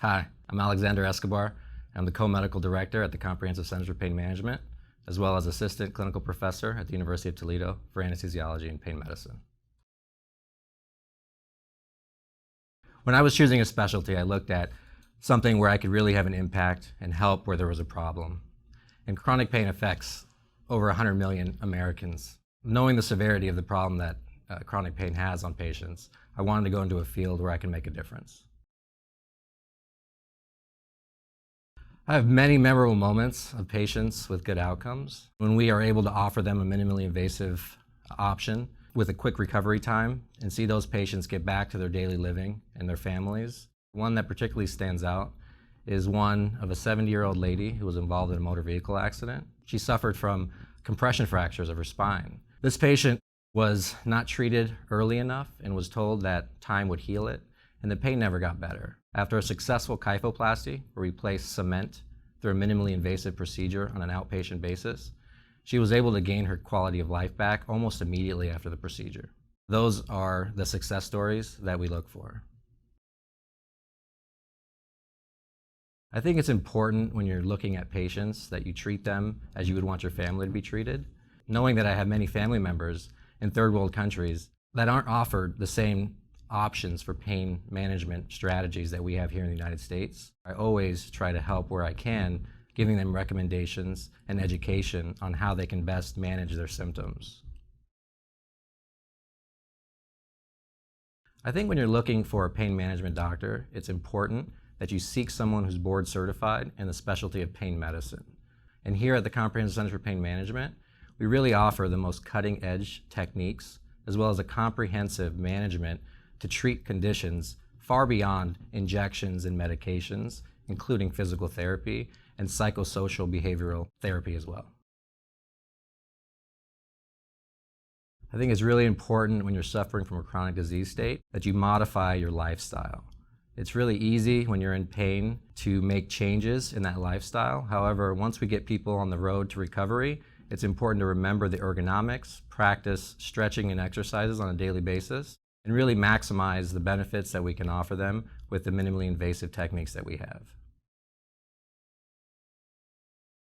Hi, I'm Alexander Escobar. I'm the co-medical director at the Comprehensive Center for Pain Management, as well as assistant clinical professor at the University of Toledo for anesthesiology and pain medicine. When I was choosing a specialty, I looked at something where I could really have an impact and help where there was a problem. And chronic pain affects over 100 million Americans. Knowing the severity of the problem that chronic pain has on patients, I wanted to go into a field where I can make a difference. I have many memorable moments of patients with good outcomes when we are able to offer them a minimally invasive option with a quick recovery time and see those patients get back to their daily living and their families. One that particularly stands out is one of a 70-year-old lady who was involved in a motor vehicle accident. She suffered from compression fractures of her spine. This patient was not treated early enough and was told that time would heal it, and the pain never got better. After a successful kyphoplasty, where we placed cement through a minimally invasive procedure on an outpatient basis, she was able to gain her quality of life back almost immediately after the procedure. Those are the success stories that we look for. I think it's important when you're looking at patients that you treat them as you would want your family to be treated. Knowing that I have many family members in third world countries that aren't offered the same options for pain management strategies that we have here in the United States, I always try to help where I can, giving them recommendations and education on how they can best manage their symptoms. I think when you're looking for a pain management doctor, it's important that you seek someone who's board certified in the specialty of pain medicine. And here at the Comprehensive Center for Pain Management, we really offer the most cutting edge techniques as well as a comprehensive management to treat conditions far beyond injections and medications, including physical therapy and psychosocial behavioral therapy as well. I think it's really important when you're suffering from a chronic disease state that you modify your lifestyle. It's really easy when you're in pain to make changes in that lifestyle. However, once we get people on the road to recovery, it's important to remember the ergonomics, practice stretching and exercises on a daily basis, and really maximize the benefits that we can offer them with the minimally invasive techniques that we have.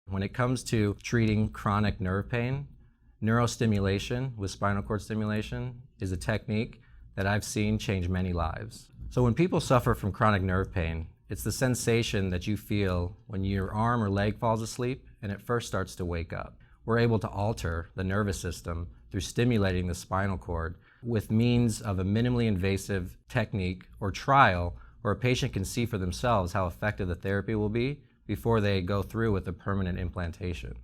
When it comes to treating chronic nerve pain, neurostimulation with spinal cord stimulation is a technique that I've seen change many lives. So when people suffer from chronic nerve pain, it's the sensation that you feel when your arm or leg falls asleep and it first starts to wake up. We're able to alter the nervous system through stimulating the spinal cord with means of a minimally invasive technique or trial where a patient can see for themselves how effective the therapy will be before they go through with a permanent implantation.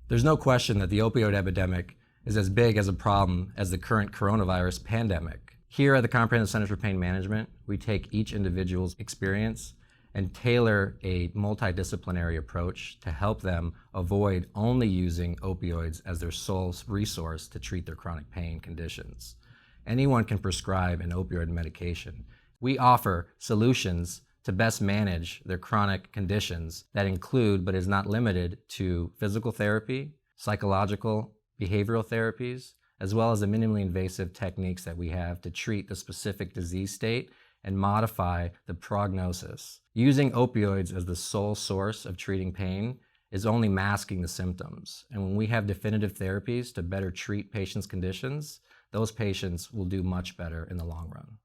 There's no question that the opioid epidemic is as big as a problem as the current coronavirus pandemic. Here at the Comprehensive Center for Pain Management, we take each individual's experience and tailor a multidisciplinary approach to help them avoid only using opioids as their sole resource to treat their chronic pain conditions. Anyone can prescribe an opioid medication. We offer solutions to best manage their chronic conditions that include, but is not limited to, physical therapy, psychological, behavioral therapies, as well as the minimally invasive techniques that we have to treat the specific disease state and modify the prognosis. Using opioids as the sole source of treating pain is only masking the symptoms. And when we have definitive therapies to better treat patients' conditions, those patients will do much better in the long run.